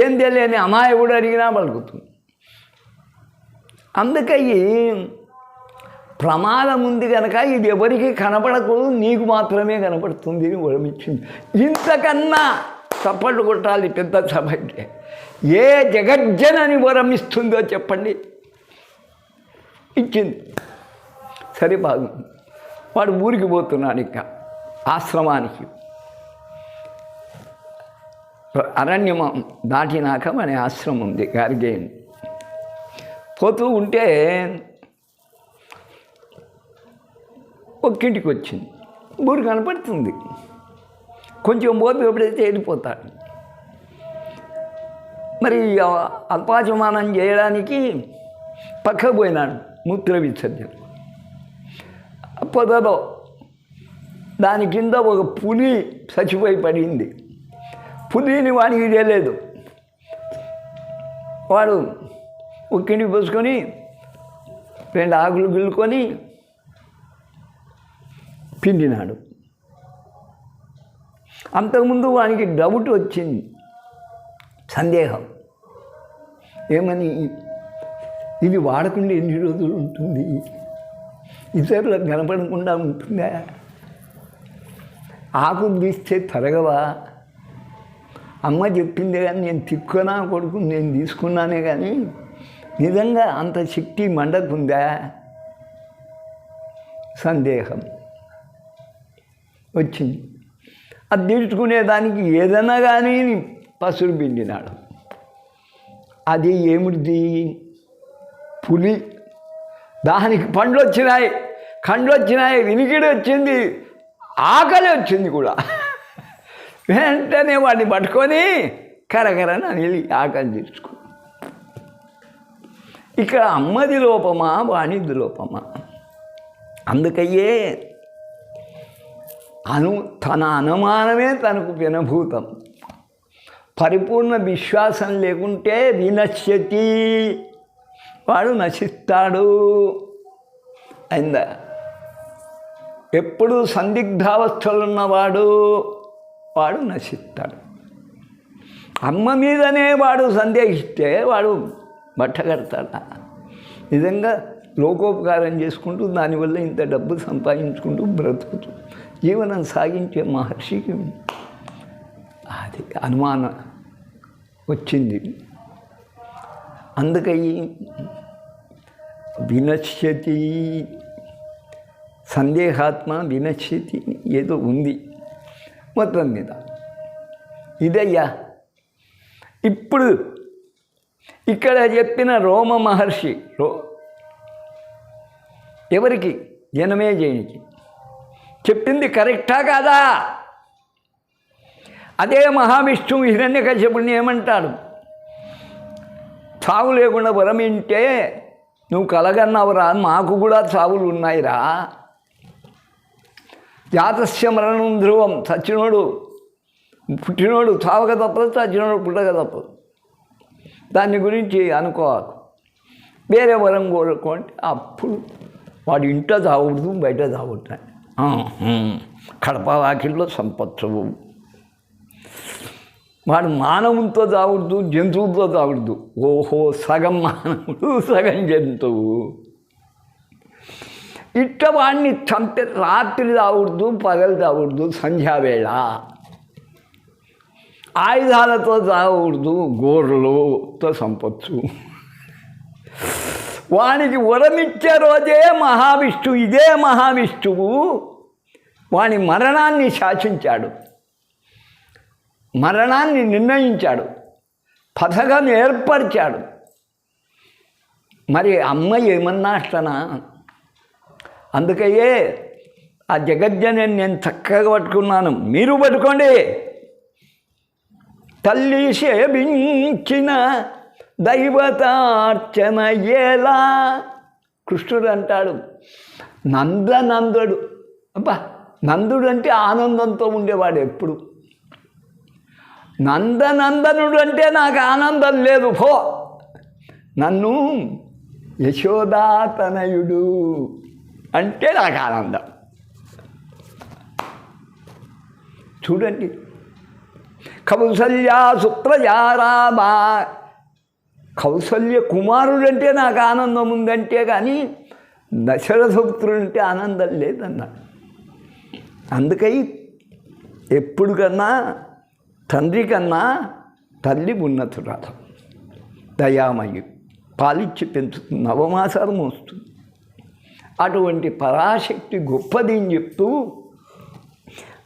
ఏం తెలియని అమాయకుడు అడిగినా పలుకుతుంది. అందుకని ప్రమాదం ఉంది కనుక ఇది ఎవరికి కనపడకూడదు, నీకు మాత్రమే కనపడుతుంది అని వరమిచ్చింది. ఇంతకన్నా చప్పట్లు కొట్టాలి పెద్ద సభకి. ఏ జగజ్జనని వరం ఇస్తుందో చెప్పండి. ఇచ్చింది. సరే, బాగుంది. వాడు ఊరికి పోతున్నాడు, ఇంకా ఆశ్రమానికి. అరణ్యం దాటినాక మన ఆశ్రమం ఉంది, గార్గేయుని. పోతూ ఉంటే ఒక్కింటికి వచ్చింది. ఊరు కనపడుతుంది. కొంచెం పోతే ఎప్పుడైతే వెళ్ళిపోతాడు. మరి అల్పాచమానం చేయడానికి పక్కకు పోయినాడు, మూత్ర విసర్జన. పొదలో దాని కింద ఒక పులి చచ్చిపోయి పడింది. పులిని వానికి తెలియలేదు. వాడు ఒక్కింటికి పోసుకొని 2 ఆకులు గిల్లుకొని పిండినాడు. అంతకుముందు వానికి డౌట్ వచ్చింది, సందేహం. ఏమని? ఇది వాడకుండా ఎన్ని రోజులు ఉంటుంది? ఇతరులకు కనపడకుండా ఉంటుందా? ఆకులు తీస్తే తరగవా? అమ్మ చెప్పిందే కానీ నేను తిక్కునా కొడుకు నేను తీసుకున్నానే కానీ నిజంగా అంత శక్తి మండకుందా? సందేహం వచ్చింది. అది తీర్చుకునేదానికి ఏదైనా కానీ పసురు పిండినాడు. అది ఏమిటిది? పులి. దానికి పండ్లు వచ్చినాయి, కండ్లు వచ్చినాయి, వినికిడి వచ్చింది, ఆకలి వచ్చింది కూడా. వెంటనే వాడిని పట్టుకొని కరకరని నీళ్ళు ఆకలి తీర్చుకో. ఇక్కడ అమ్మది లోపమా వాణిది లోపమా? అందుకయ్యే తన అనుమానమే తనకు వినభూతం. పరిపూర్ణ విశ్వాసం లేకుంటే వినశ్యతి, వాడు నశిస్తాడు. అయిందా? ఎప్పుడు సందిగ్ధావస్థలున్నవాడు వాడు నశిస్తాడు. అమ్మ మీదనే వాడు సందేహిస్తే వాడు బట్టగడతాడా? నిజంగా లోకోపకారం చేసుకుంటూ దానివల్ల ఇంత డబ్బు సంపాదించుకుంటూ బ్రతుకుతూ జీవనం సాగించే మహర్షికి అది అనుమానం వచ్చింది. అందుకని వినశ్యతి, సందేహాత్మ వినశ్యతి ఏదో ఉంది మొత్తం మీద. ఇదయ్యా ఇప్పుడు ఇక్కడ చెప్పిన రోమ మహర్షి ఎవరికి? జనమేజయునికి చెప్పింది కరెక్టా కాదా? అదే మహావిష్ణువు హిరణ్యకశ్యపుడిని ఏమంటాడు? చావు లేకుండా వరమింటే నువ్వు కలగన్నావురా, మాకు కూడా చావులు ఉన్నాయిరా. జాతస్య మరణం ధ్రువం, చచ్చినోడు పుట్టినోడు చావక తప్పదు, చచ్చినోడు పుట్టక తప్పదు. దాని గురించి అనుకోవాలి. వేరే వరం కోరుకోండి, అప్పుడు వాడు ఇంట్లో తాగకూడదు, బయట తాగుతాడు. కడప వాకిల్లో సంపత్తు. వాడు మానవునితో తాగకూడదు, జంతువులతో తాగకూడదు. ఓహో, సగం మానవుడు సగం జంతువు. ఇట్ట వాడిని చంపే రాత్రి తాగకూడదు, పగలు తాగకూడదు, సంధ్యావేళ. ఆయుధాలతో తాగకూడదు, గోర్లతో సంపత్తు. వానికి వరమిచ్చే రోజే మహావిష్ణువు, ఇదే మహావిష్ణువు వాని మరణాన్ని శాసించాడు, మరణాన్ని నిర్ణయించాడు, పథకం ఏర్పరిచాడు. మరి అమ్మ ఏమన్నా అట్లనా? అందుకయ్యే ఆ జగజ్జనని నేను చక్కగా పట్టుకున్నాను, మీరు పట్టుకోండి. తల్లి సేవించిన దైవతార్చన ఎలా? కృష్ణుడు అంటాడు, నందనందుడు. అబ్బా, నందుడు అంటే ఆనందంతో ఉండేవాడు ఎప్పుడు. నందనందనుడు అంటే నాకు ఆనందం లేదు, పో. నన్ను యశోదాతనయుడు అంటే నాకు ఆనందం. చూడండి, కౌసల్యా సుప్రజారామా, కౌసల్య కుమారుడంటే నాకు ఆనందం ఉందంటే కానీ దశరథపుత్రుడంటే ఆనందం లేదన్నాడు. అందుకై ఎప్పుడు కన్నా తండ్రి కన్నా తల్లి ఉన్నతురాలు, దయామయ్యి, పాలిచ్చి పెంచుతుంది, నవమాసాలు మోస్తుంది. అటువంటి పరాశక్తి గొప్పది అని చెప్తూ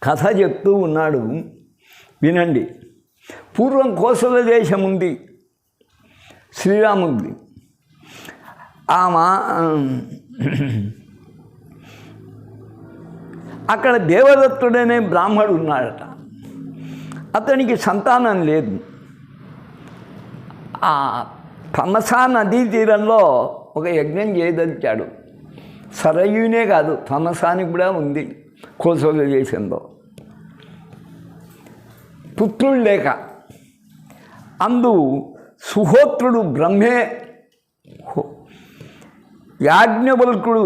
కథ చెప్తూ ఉన్నాడు. వినండి. పూర్వం కోసల దేశం ఉంది, శ్రీరాముడి. అక్కడ దేవదత్తుడనే బ్రాహ్మడు ఉన్నాడట. అతనికి సంతానం లేదు. ఆ తమసా నదీ తీరంలో ఒక యజ్ఞం చేయదలిచాడు. సరయునే కాదు, తమసానికి కూడా ఉంది కోసల దేశంలో. పుత్రుడు లేక అందు సుహోత్రుడు బ్రహ్మే, యాజ్ఞవల్కుడు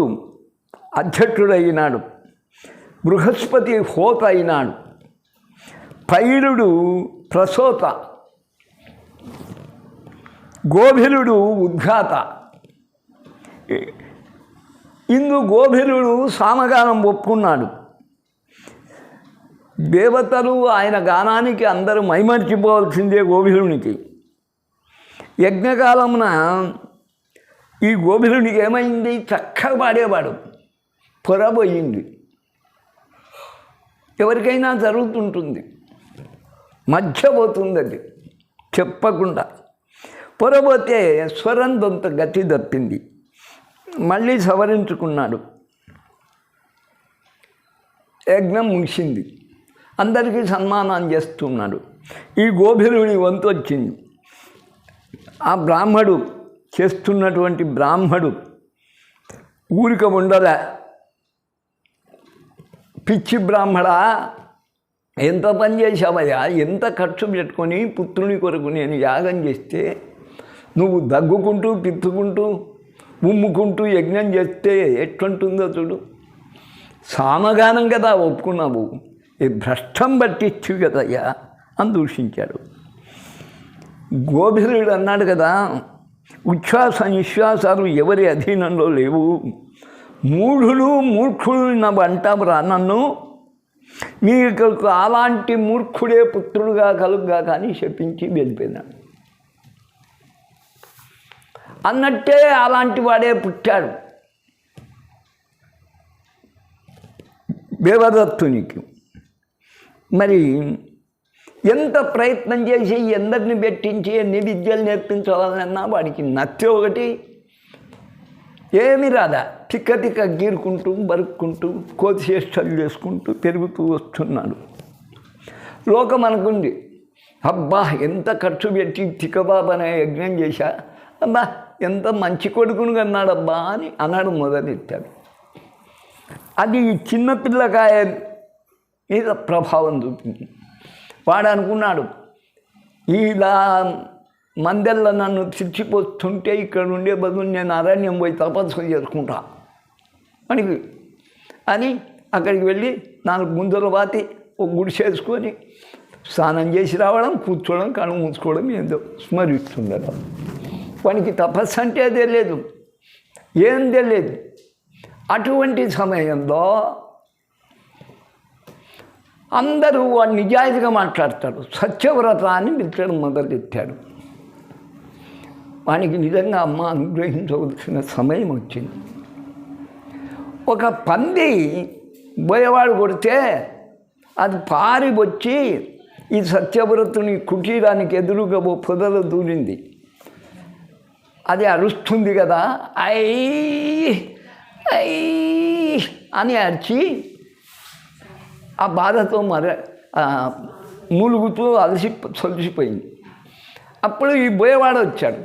అధ్యక్షుడైనాడు, బృహస్పతి హోత అయినాడు, పైలుడు ప్రసోత, గోభిలుడు ఉద్ఘాత. ఇందు గోభిలుడు సామగానం ఒప్పుకున్నాడు. దేవతలు ఆయన గానానికి అందరూ మైమర్చిపోవాల్సిందే గోభిలునికి. యజ్ఞకాలమున ఈ గోభిలునికి ఏమైంది? చక్కగా పాడేవాడు, పొరబోయింది. ఎవరికైనా జరుగుతుంటుంది, మధ్య పోతుంది అది చెప్పకుండా. పొరబోతే స్వరం దొంత గతి తప్పింది, మళ్ళీ సవరించుకున్నాడు. యజ్ఞం ముగిసింది, అందరికీ సన్మానం చేస్తున్నాడు. ఈ గోభిరుడి వంతు వచ్చింది. ఆ బ్రాహ్మడు చేస్తున్నటువంటి బ్రాహ్మడు ఊరిక ఉండలే. పిచ్చి బ్రాహ్మడా, ఎంత పని చేశావయ్యా, ఎంత ఖర్చు పెట్టుకొని పుత్రుని కొరకు నేను యాగం చేస్తే నువ్వు దగ్గుకుంటూ పిత్తుకుంటూ ఉమ్ముకుంటూ యజ్ఞం చేస్తే ఎట్లుంటుందో చూడు. సామగానం కదా ఒప్పుకున్నావు, ఈ భ్రష్టం పట్టించు కదయ్యా అని దూషించాడు. గోభిరుడు అన్నాడు కదా, ఉచ్ఛ్వాస నిశ్వాసాలు ఎవరి అధీనంలో లేవు, మూఢులు మూర్ఖులు అంటావురా నన్ను, మీకు అలాంటి మూర్ఖుడే పుత్రుడుగా కలుగ్గా కానీ శపించి వెళ్ళిపోయినాడు. అన్నట్టే అలాంటి వాడే పుట్టాడు దేవదత్తునికి. మరి ఎంత ప్రయత్నం చేసి ఎందరిని పెట్టించి ఎన్ని విద్యలు నేర్పించాలన్నా వాడికి నత్తి ఒకటి ఏమి రాదా, తిక్క తిక్క గీరుకుంటూ బరుక్కుంటూ కోతి చేష్టలు చేసుకుంటూ పెరుగుతూ వస్తున్నాడు. లోకం అనుకుంది, అబ్బా ఎంత ఖర్చు పెట్టి తిక్కబాబు అనే యజ్ఞం చేశా, అబ్బా ఎంత మంచి కొడుకును కన్నాడబ్బా అని అన్నాడు మొదలెట్టాడు. అది చిన్నపిల్లకాయ మీద ప్రభావం చూపింది. వాడు అనుకున్నాడు, ఇలా మందెల్లో నన్ను తిచ్చిపోతుంటే ఇక్కడ ఉండే బదులు నేను అరణ్యం పోయి తపస్సు చేసుకుంటా అని అక్కడికి వెళ్ళి 4 ముందర బాతి ఒక గుడి చేసుకొని స్నానం చేసి రావడం, కూర్చోవడం, కళ్ళు మూసుకోవడం ఏదో స్మరిస్తుండడం. వానికి తపస్సు అంటే తెలియదు, ఏం తెలియదు. అటువంటి సమయంలో అందరూ వాడు నిజాయితీగా మాట్లాడతాడు. సత్యవ్రత అని పిలిచడం మొదలెట్టాడు. వానికి నిజంగా అమ్మ అనుగ్రహించవలసిన సమయం వచ్చింది. ఒక పంది బోయవాడు కొడితే అది పారి వచ్చి ఈ సత్యవ్రతుని కుటీరానికి ఎదురుగా ఓ పొదలో దూరింది. అది అరుస్తుంది కదా, ఐ ఐ అని అరిచి ఆ బాధతో మూలుగుతూ సొలిసిపోయింది. అప్పుడు ఈ బోయవాడు వచ్చాడు.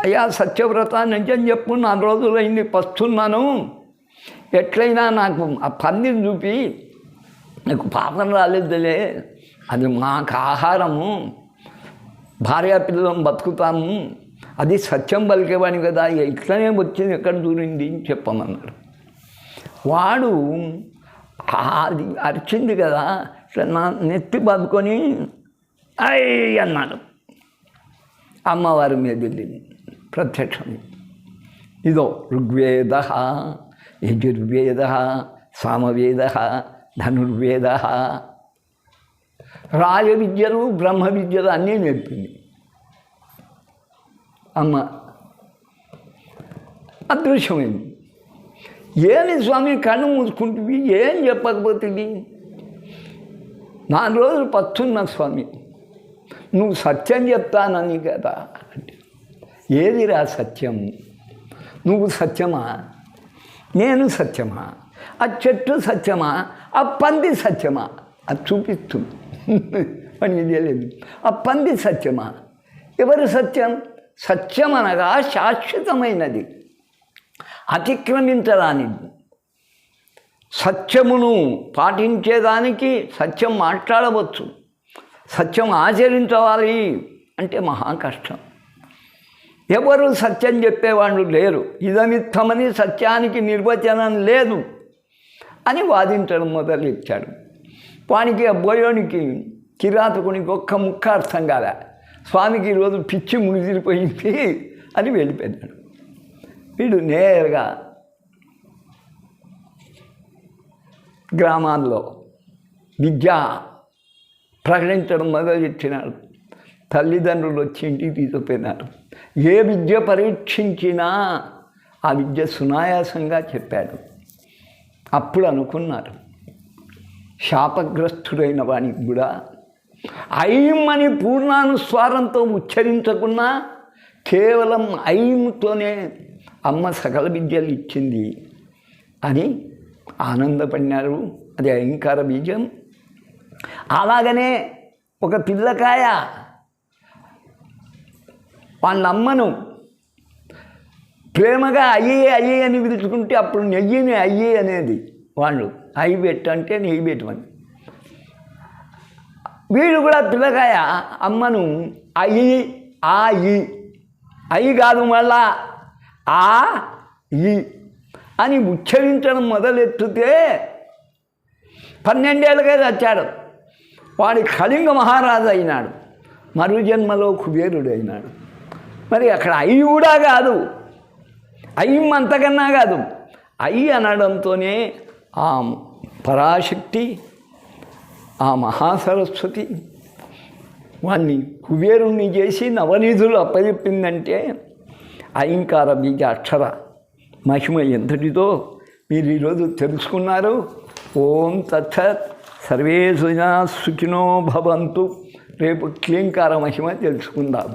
అయ్యా సత్యవ్రత నిజం చెప్పు, 4 రోజులైంది పస్తున్నాను, ఎట్లయినా నాకు ఆ పందిని చూపి నాకు పాపం రాలేదులే, అది మాకు ఆహారము, భార్యాపిల్లలం బతుకుతాము, అది సత్యం పలికేవాడిని కదా, ఇట్లనే వచ్చింది ఎక్కడ దూరింది అని చెప్పమన్నాడు. వాడు అది అరిచింది కదా, ఇట్లా నా నెత్తి బతుకొని ఐ అన్నాడు. అమ్మవారి మీద వెళ్ళింది ప్రత్యక్షం. ఇదో ఋగ్వేద, యజుర్వేద, సామవేద, ధనుర్వేద, రాజ విద్యలు బ్రహ్మ విద్యలు అన్నీ నేర్పింది అమ్మ. అదృశ్యమైంది. ఏమి స్వామి కళ్ళు మూసుకుంటుంది, ఏం చెప్పకపోతుంది, 4 రోజులు పస్తున్నా స్వామి, నువ్వు సత్యం చెప్తానని కదా అంటే, ఏదిరా సత్యం, నువ్వు సత్యమా, నేను సత్యమా, ఆ చెట్టు సత్యమా, ఆ పంది సత్యమా, అది చూపిస్తుంది అని తెలియదు. ఆ పంది సత్యమా, ఎవరు సత్యం? సత్యం అనగా శాశ్వతమైనది, అతిక్రమించరానిది. సత్యమును పాటించేదానికి సత్యం మాట్లాడవచ్చు, సత్యం ఆచరించాలి అంటే మహా కష్టం. ఎవరు సత్యం చెప్పేవాళ్ళు లేరు. ఇదమిత్తమని సత్యానికి నిర్వచనం లేదు అని వాదించడం మొదలెచ్చాడు. వానికి ఆ బోయోనికి కిరాతకునికి ఒక్క ముక్క అర్థం కాలే. స్వామికి ఈరోజు పిచ్చి ముగిసిపోయింది అని వెళ్ళిపోయాడు. వీడు నేరుగా గ్రామాల్లో విద్య ప్రకటించడం మొదలెట్టినాడు. తల్లిదండ్రులు వచ్చి ఇంటికి తీసుకుపోయినారు. ఏ విద్య పరీక్షించినా ఆ విద్య సునాయాసంగా చెప్పాడు. అప్పుడు అనుకున్నారు, శాపగ్రస్తుడైన వానికి కూడా ఐం అని పూర్ణానుస్వారంతో ఉచ్చరించకున్నా కేవలం ఐంతోనే అమ్మ సకల విద్యలు ఇచ్చింది అని ఆనందపడినారు. అది అహంకార బీజం. అలాగనే ఒక పిల్లకాయ వాళ్ళ అమ్మను ప్రేమగా అయ్యే అని పిలుచుకుంటే అప్పుడు నెయ్యిని అయ్యే అనేది వాళ్ళు అయ్యి పెట్టంటే నెయ్యి పెట్టమని. వీడు కూడా పిల్లకాయ అమ్మను అయ్యి కాదు మళ్ళా ఈ అని ఉచ్చరించడం మొదలెత్తితే 12 ఏళ్ళకే చచ్చాడు. వాడి కళింగ మహారాజు అయినాడు, మరు జన్మలో కుబేరుడు అయినాడు. మరి అక్కడ అయ్యి కూడా కాదు, అయ్యం అంతకన్నా కాదు, అయ్యి అనడంతోనే ఆ పరాశక్తి, ఆ మహాసరస్వతి వాణ్ణి కుబేరుణ్ణి చేసి నవనిధులు అప్పచెప్పిందంటే అహంకార బీజ అక్షర మహిమ ఎంతటిదో మీరు ఈరోజు తెలుసుకున్నారు. ఓం తత్సత్. సర్వే సుజనా సుఖినో భవంతు. రేపు క్లీంకార మహిమ తెలుసుకుందాం.